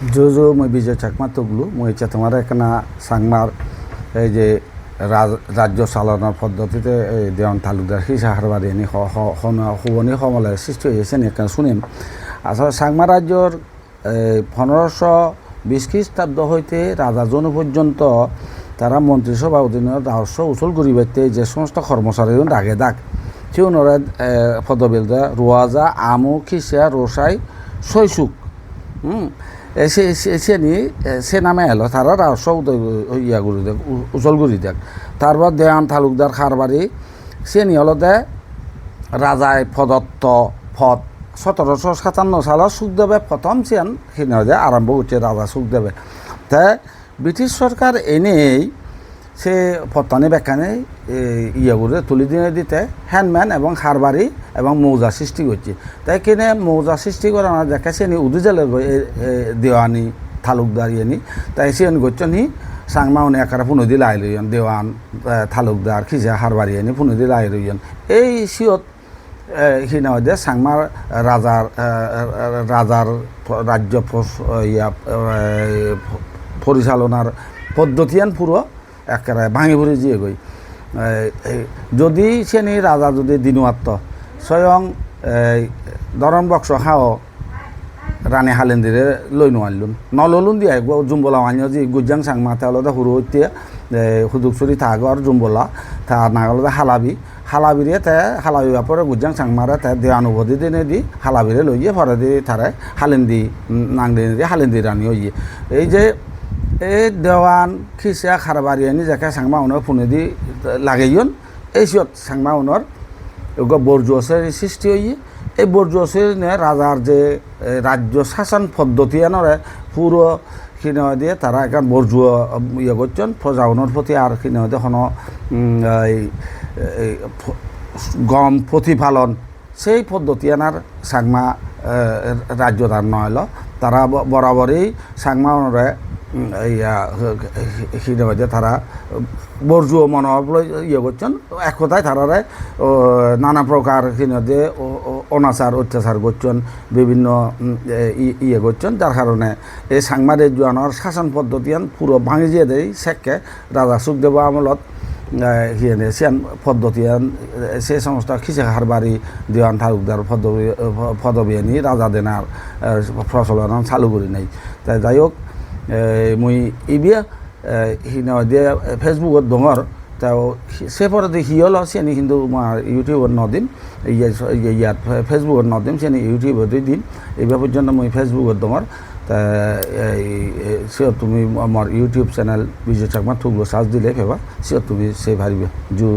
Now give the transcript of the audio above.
জো মই বিজয় চাকমা তগলু মই চেতমার একনা সাংমার এই যে রাজ্য চালনার পদ্ধতিতে এই দেওয়ান তালুকদার হিসা হারবারি এনে হুবনি সমলে সৃষ্টি হয়েছে এখানে শুনিম আসলে সাংমা রাজ্যর 1520 খ্রিস্টাব্দ হইতে রাজা জন পর্যন্ত তারা মন্ত্রিসভা অধীনে রাজস্ব উসুল করিবাইতে যে সমস্ত কর্মচারী আগে দাগ সে ওনারা পদবিলদা রোয়াজা আমু খিসা রোসাই শৈশুক সে নামে এলো তারা রাজস্ব ইয়া করি দেখ উচল করি দেখ তারপর দেওয়ান তালুকদার খারবারি সে নিয়ে হলো দে রাজায় প্রদত্ত পদ 1757 সালের সুখদেবে প্রথম সিয়ান সিনে আরম্ভ করছে রাজা সুখদেবে তা ব্রিটিশ সরকার এনেই সে পত্তানি বেকানে ইয়ে করে তুলি দিয়ে দিতে হ্যান্ডম্যান এবং হারবারি এবং মৌজা সৃষ্টি করছে তাই কিনে মৌজা সৃষ্টি করে আমার দেখা সে উদুজালের দেওয়ানি তালুকদার ইয়েনি তাই সে করছেন হি সাংমা উনি একারা পুনঃ দিলে আই লইন দেওয়ান তালুকদার খিজা হারবারি এনে পুনঃ দিলে আই লইন এই সিয়ত সিনা যে সাংমার রাজার রাজ্য পরিচালনার পদ্ধতিয়ান পুরো একেবারে ভাঙি ভরে দিয়ে গই যদি সেনি রাজা যদি দিনুয়াত্ম স্বয়ং দরম বক্স খাও রানী হালেন্দিরে লই নোয়ারলুন নললুন দিয়ে জুম্বলা মানিও যে গুজাং সাংমা তাহলে হুরু হইতে হুদুকসুরি থাগর জুম্বলা তা নাগলদে হালাবিরে তে হালাবি পরে গুজাং সাংমারে তে দেওয়ানুভূতি দিনে দি হালাবিরে লইয়ে পরে দি তারে হালেন্দি নাংদি হালেন্দি রানী হইয়ে এই যে এই দেওয়ান খিসা খারবারিয়ানি যাকে সাংমা উনর পুনে দি লাগাইন এই সিয়ত সাংমা উনর বর্জুয়াসের সৃষ্টি হইয়ে এই বর্জুয়াসের রাজার যে রাজ্য শাসন পদ্ধতি আনরে পুরো কিনে দিয়ে তারা এখন বর্জুয়া ইয়ে করছেন প্রজাগণের প্রতি আর কিনে হন গম প্রতিপালন সেই পদ্ধতি আনার সাংমা রাজ্য তার নইল তারা বরাবরই সাংমা উনরে ইয়া তারা বর্জুয় মনোভাব ইয়ে করছেন এক কথায় তারারে নানা প্রকার কিনে অনাচার অত্যাচার করছেন বিভিন্ন ইয়ে করছেন যার কারণে এই সাংমাদের জোয়ানোর শাসন পদ্ধতিয়ান পুরো ভাঙি দিয়ে দেয় শেখকে রাজা সুখদেব আমলত হিয়ানে সিয়ান পদ্ধতিয়ান সে সমস্ত খিসে হারবারি দেওয়ান তালুকদার পদবী রাজা দেনার প্রচলন চালু করি নাই তাই যাই হোক মই ইবিয়া হিনা দিয়ে ফেসবুকত দঙর তাও সে পরে হিয়ল সেনি কিন্তু ইউটিউবত নদিম ইয়াত ফেসবুকত নদিম সেনি ইউটিউবত দিন এইবার পর্যন্ত মই ফেসবুকত দঙর তা সে তুমি আমার ইউটিউব চ্যানেল বিজয় চাকমা থুগলো সার্চ দিলে ফেবা সে তুমি সে ভারিবে জু